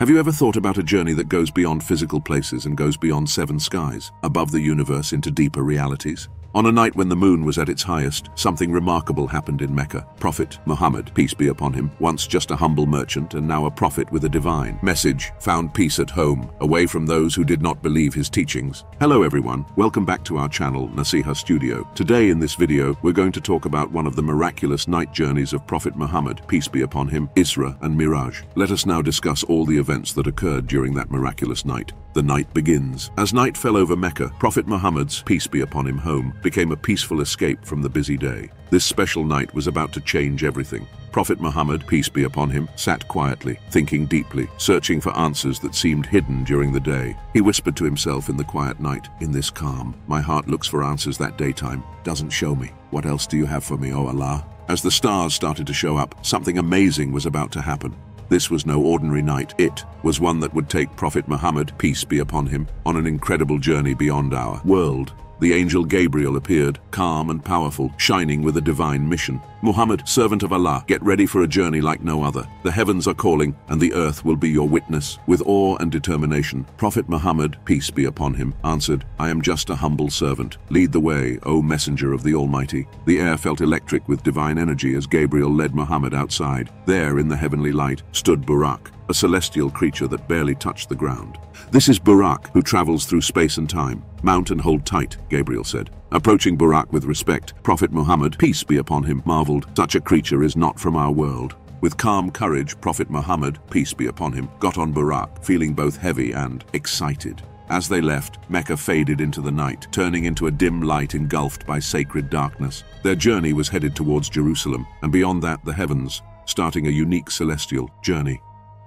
Have you ever thought about a journey that goes beyond physical places and goes beyond seven skies, above the universe into deeper realities? On a night when the moon was at its highest, something remarkable happened in Mecca. Prophet Muhammad, peace be upon him, once just a humble merchant and now a prophet with a divine message, found peace at home, away from those who did not believe his teachings. Hello everyone, welcome back to our channel, Naseeha Studio. Today in this video, we're going to talk about one of the miraculous night journeys of Prophet Muhammad, peace be upon him, Isra and Miraj. Let us now discuss all the events that occurred during that miraculous night. The night begins. As night fell over Mecca, Prophet Muhammad's, peace be upon him, home became a peaceful escape from the busy day. This special night was about to change everything. Prophet Muhammad, peace be upon him, sat quietly, thinking deeply, searching for answers that seemed hidden during the day. He whispered to himself in the quiet night, "In this calm, my heart looks for answers that daytime doesn't show me. What else do you have for me, O Allah?" As the stars started to show up, something amazing was about to happen. This was no ordinary night. It was one that would take Prophet Muhammad, peace be upon him, on an incredible journey beyond our world. The angel Gabriel appeared, calm and powerful, shining with a divine mission. "Muhammad, servant of Allah, get ready for a journey like no other. The heavens are calling, and the earth will be your witness." With awe and determination, Prophet Muhammad, peace be upon him, answered, "I am just a humble servant. Lead the way, O messenger of the Almighty." The air felt electric with divine energy as Gabriel led Muhammad outside. There, in the heavenly light, stood Buraq, a celestial creature that barely touched the ground. "This is Buraq, who travels through space and time. Mount and hold tight," Gabriel said. Approaching Buraq with respect, Prophet Muhammad, peace be upon him, marveled, "Such a creature is not from our world." With calm courage, Prophet Muhammad, peace be upon him, got on Buraq, feeling both heavy and excited. As they left, Mecca faded into the night, turning into a dim light engulfed by sacred darkness. Their journey was headed towards Jerusalem, and beyond that the heavens, starting a unique celestial journey.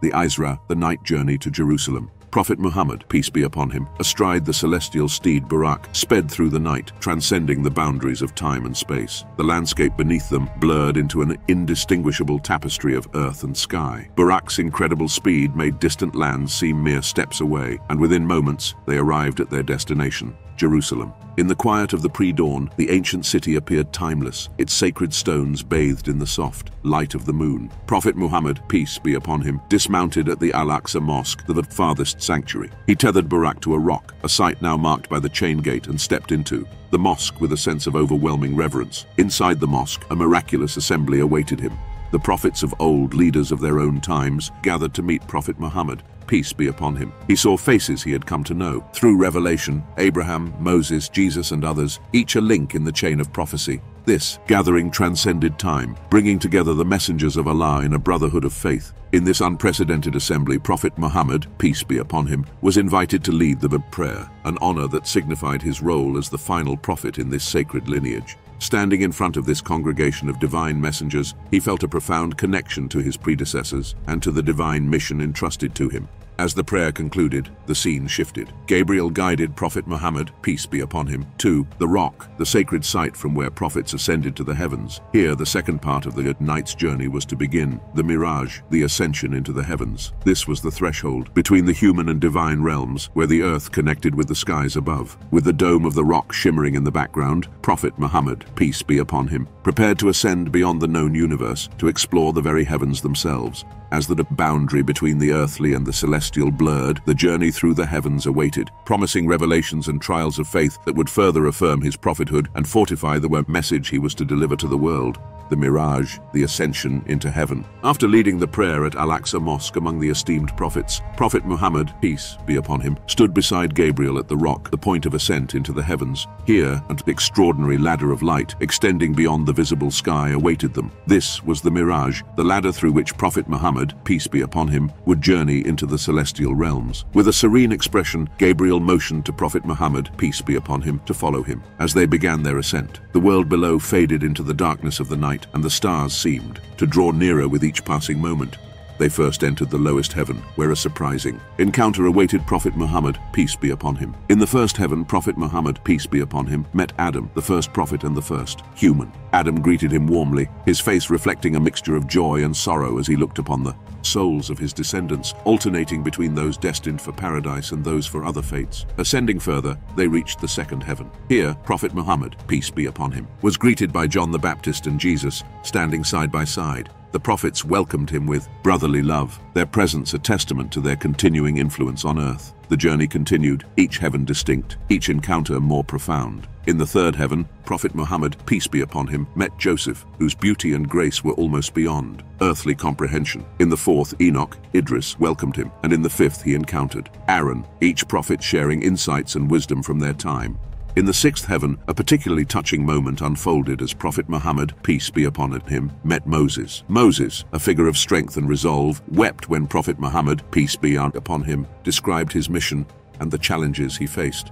The Isra, the night journey to Jerusalem. Prophet Muhammad, peace be upon him, astride the celestial steed Buraq, sped through the night, transcending the boundaries of time and space. The landscape beneath them blurred into an indistinguishable tapestry of earth and sky. Buraq's incredible speed made distant lands seem mere steps away, and within moments they arrived at their destination, Jerusalem. In the quiet of the pre-dawn, the ancient city appeared timeless, its sacred stones bathed in the soft light of the moon. Prophet Muhammad, peace be upon him, dismounted at the Al-Aqsa Mosque, the farthest sanctuary. He tethered Buraq to a rock, a site now marked by the chain gate, and stepped into the mosque with a sense of overwhelming reverence. Inside the mosque, a miraculous assembly awaited him. The prophets of old, leaders of their own times, gathered to meet Prophet Muhammad, peace be upon him. He saw faces he had come to know. Through revelation, Abraham, Moses, Jesus and others, each a link in the chain of prophecy. This gathering transcended time, bringing together the messengers of Allah in a brotherhood of faith. In this unprecedented assembly, Prophet Muhammad, peace be upon him, was invited to lead the prayer, an honor that signified his role as the final prophet in this sacred lineage. Standing in front of this congregation of divine messengers, he felt a profound connection to his predecessors and to the divine mission entrusted to him. As the prayer concluded, the scene shifted. Gabriel guided Prophet Muhammad, peace be upon him, to the rock, the sacred site from where prophets ascended to the heavens. Here, the second part of the night's journey was to begin, the Mirage, the ascension into the heavens. This was the threshold between the human and divine realms, where the earth connected with the skies above. With the dome of the rock shimmering in the background, Prophet Muhammad, peace be upon him, prepared to ascend beyond the known universe, to explore the very heavens themselves. As the boundary between the earthly and the celestial blurred, the journey through the heavens awaited, promising revelations and trials of faith that would further affirm his prophethood and fortify the message he was to deliver to the world. The Mirage, the ascension into heaven. After leading the prayer at Al-Aqsa Mosque among the esteemed prophets, Prophet Muhammad, peace be upon him, stood beside Gabriel at the rock, the point of ascent into the heavens. Here, an extraordinary ladder of light, extending beyond the visible sky, awaited them. This was the Mirage, the ladder through which Prophet Muhammad, peace be upon him, would journey into the celestial realms. With a serene expression, Gabriel motioned to Prophet Muhammad, peace be upon him, to follow him. As they began their ascent, the world below faded into the darkness of the night, and the stars seemed to draw nearer with each passing moment. They first entered the lowest heaven, where a surprising encounter awaited Prophet Muhammad, peace be upon him. In the first heaven, Prophet Muhammad, peace be upon him, met Adam, the first prophet and the first human. Adam greeted him warmly, his face reflecting a mixture of joy and sorrow as he looked upon the souls of his descendants, alternating between those destined for paradise and those for other fates. Ascending further, they reached the second heaven. Here, Prophet Muhammad, peace be upon him, was greeted by John the Baptist and Jesus, standing side by side. The prophets welcomed him with brotherly love, their presence a testament to their continuing influence on earth. The journey continued, each heaven distinct, each encounter more profound. In the third heaven, Prophet Muhammad, peace be upon him, met Joseph, whose beauty and grace were almost beyond earthly comprehension. In the fourth, Enoch, Idris, welcomed him, and in the fifth he encountered Aaron, each prophet sharing insights and wisdom from their time. In the sixth heaven, a particularly touching moment unfolded as Prophet Muhammad, peace be upon him, met Moses. Moses, a figure of strength and resolve, wept when Prophet Muhammad, peace be upon him, described his mission and the challenges he faced.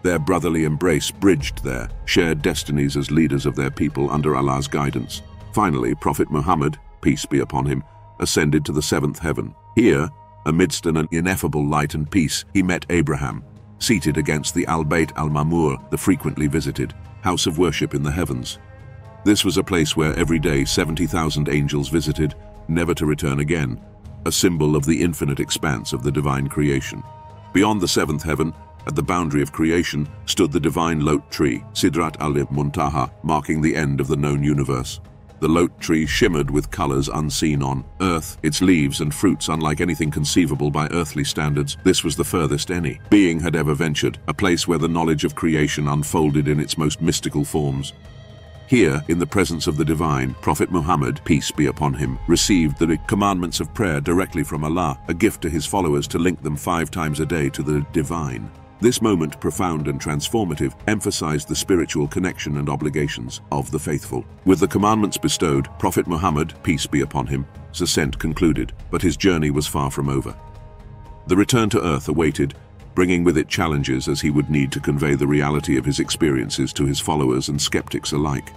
Their brotherly embrace bridged their shared destinies as leaders of their people under Allah's guidance. Finally, Prophet Muhammad, peace be upon him, ascended to the seventh heaven. Here, amidst an ineffable light and peace, he met Abraham, seated against the Al-Bayt al-Mamur, the frequently visited house of worship in the heavens. This was a place where every day 70,000 angels visited, never to return again, a symbol of the infinite expanse of the divine creation. Beyond the seventh heaven, at the boundary of creation, stood the divine lote tree, Sidrat al-Muntaha, marking the end of the known universe. The lote tree shimmered with colors unseen on earth, its leaves and fruits unlike anything conceivable by earthly standards. This was the furthest any being had ever ventured, a place where the knowledge of creation unfolded in its most mystical forms. Here, in the presence of the divine, Prophet Muhammad, peace be upon him, received the commandments of prayer directly from Allah, a gift to his followers to link them 5 times a day to the divine. This moment, profound and transformative, emphasized the spiritual connection and obligations of the faithful. With the commandments bestowed, Prophet Muhammad, peace be upon him, his ascent concluded, but his journey was far from over. The return to earth awaited, bringing with it challenges as he would need to convey the reality of his experiences to his followers and skeptics alike.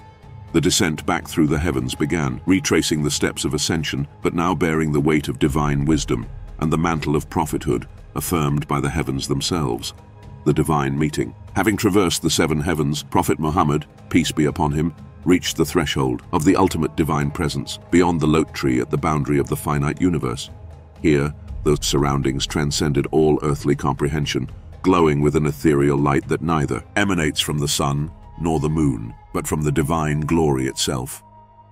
The descent back through the heavens began, retracing the steps of ascension, but now bearing the weight of divine wisdom and the mantle of prophethood, affirmed by the heavens themselves. The divine meeting. Having traversed the 7 heavens, Prophet Muhammad, peace be upon him, reached the threshold of the ultimate divine presence, beyond the lote tree at the boundary of the finite universe. Here, the surroundings transcended all earthly comprehension, glowing with an ethereal light that neither emanates from the sun nor the moon, but from the divine glory itself.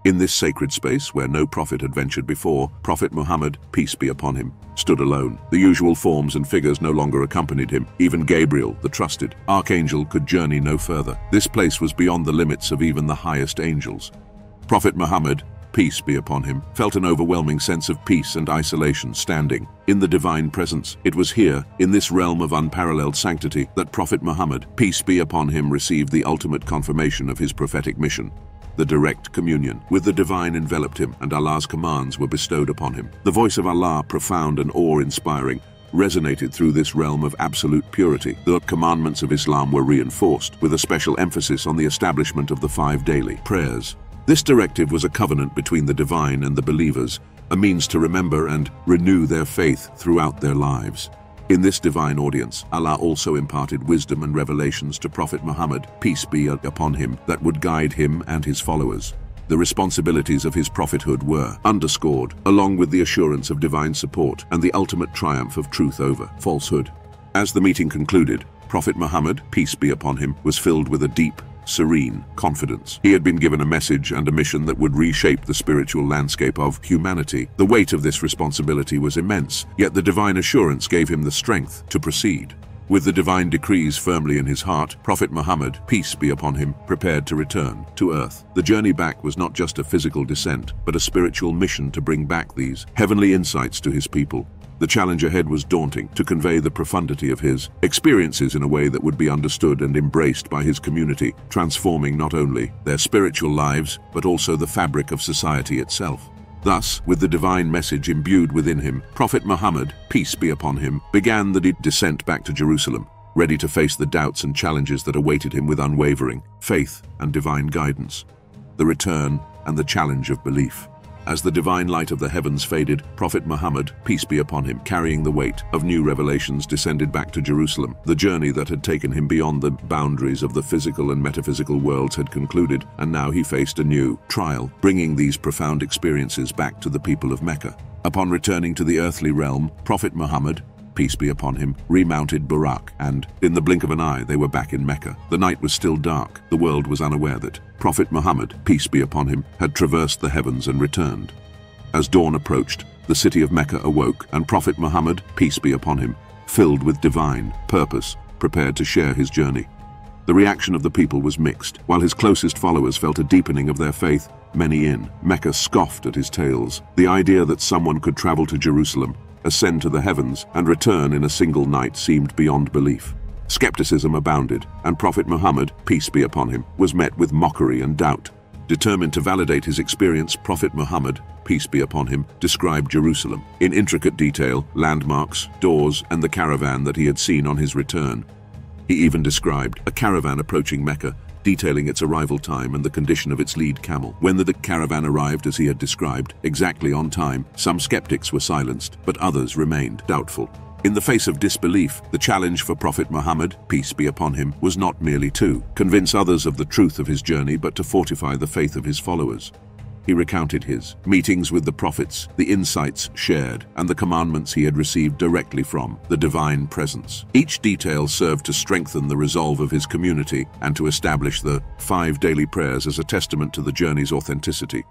In this sacred space, where no prophet had ventured before, Prophet Muhammad, peace be upon him, stood alone. The usual forms and figures no longer accompanied him. Even Gabriel, the trusted archangel, could journey no further. This place was beyond the limits of even the highest angels. Prophet Muhammad, peace be upon him, felt an overwhelming sense of peace and isolation standing in the divine presence. It was here, in this realm of unparalleled sanctity, that Prophet Muhammad, peace be upon him, received the ultimate confirmation of his prophetic mission. The direct communion with the divine enveloped him, and Allah's commands were bestowed upon him. The voice of Allah, profound and awe-inspiring, resonated through this realm of absolute purity. The commandments of Islam were reinforced, with a special emphasis on the establishment of the 5 daily prayers. This directive was a covenant between the divine and the believers, a means to remember and renew their faith throughout their lives. In this divine audience, Allah also imparted wisdom and revelations to Prophet Muhammad, peace be upon him, that would guide him and his followers. The responsibilities of his prophethood were underscored, along with the assurance of divine support and the ultimate triumph of truth over falsehood. As the meeting concluded, Prophet Muhammad, peace be upon him, was filled with a deep, serene confidence. He had been given a message and a mission that would reshape the spiritual landscape of humanity. The weight of this responsibility was immense, yet the divine assurance gave him the strength to proceed. With the divine decrees firmly in his heart, Prophet Muhammad, peace be upon him, prepared to return to earth. The journey back was not just a physical descent, but a spiritual mission to bring back these heavenly insights to his people. The challenge ahead was daunting, to convey the profundity of his experiences in a way that would be understood and embraced by his community, transforming not only their spiritual lives, but also the fabric of society itself. Thus, with the divine message imbued within him, Prophet Muhammad, peace be upon him, began the descent back to Jerusalem, ready to face the doubts and challenges that awaited him with unwavering faith and divine guidance. The return and the challenge of belief. As the divine light of the heavens faded, Prophet Muhammad, peace be upon him, carrying the weight of new revelations, descended back to Jerusalem. The journey that had taken him beyond the boundaries of the physical and metaphysical worlds had concluded, and now he faced a new trial, bringing these profound experiences back to the people of Mecca. Upon returning to the earthly realm, Prophet Muhammad, peace be upon him, remounted Buraq, and, in the blink of an eye, they were back in Mecca. The night was still dark. The world was unaware that Prophet Muhammad, peace be upon him, had traversed the heavens and returned. As dawn approached, the city of Mecca awoke, and Prophet Muhammad, peace be upon him, filled with divine purpose, prepared to share his journey. The reaction of the people was mixed. While his closest followers felt a deepening of their faith, many in Mecca scoffed at his tales. The idea that someone could travel to Jerusalem, ascend to the heavens, and return in a single night seemed beyond belief. Skepticism abounded, and Prophet Muhammad, peace be upon him, was met with mockery and doubt. Determined to validate his experience, Prophet Muhammad, peace be upon him, described Jerusalem in intricate detail, landmarks, doors, and the caravan that he had seen on his return. He even described a caravan approaching Mecca, detailing its arrival time and the condition of its lead camel. When the caravan arrived as he had described, exactly on time, some skeptics were silenced, but others remained doubtful. In the face of disbelief, the challenge for Prophet Muhammad, peace be upon him, was not merely to convince others of the truth of his journey, but to fortify the faith of his followers. He recounted his meetings with the prophets, the insights shared, and the commandments he had received directly from the divine presence. Each detail served to strengthen the resolve of his community and to establish the 5 daily prayers as a testament to the journey's authenticity.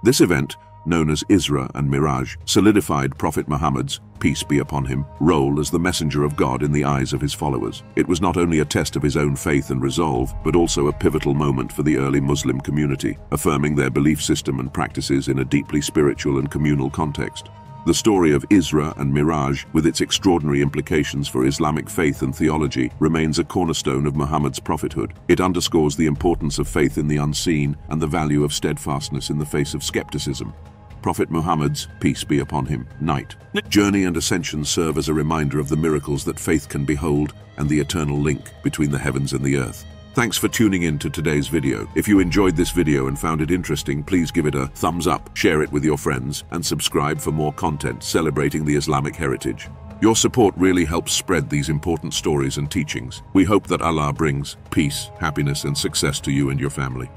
This event, known as Isra and Miraj, solidified Prophet Muhammad's, peace be upon him, role as the messenger of God in the eyes of his followers. It was not only a test of his own faith and resolve, but also a pivotal moment for the early Muslim community, affirming their belief system and practices in a deeply spiritual and communal context. The story of Isra and Miraj, with its extraordinary implications for Islamic faith and theology, remains a cornerstone of Muhammad's prophethood. It underscores the importance of faith in the unseen and the value of steadfastness in the face of skepticism. Prophet Muhammad's, peace be upon him, night, journey and ascension serve as a reminder of the miracles that faith can behold and the eternal link between the heavens and the earth. Thanks for tuning in to today's video. If you enjoyed this video and found it interesting, please give it a thumbs up, share it with your friends, and subscribe for more content celebrating the Islamic heritage. Your support really helps spread these important stories and teachings. We hope that Allah brings peace, happiness, and success to you and your family.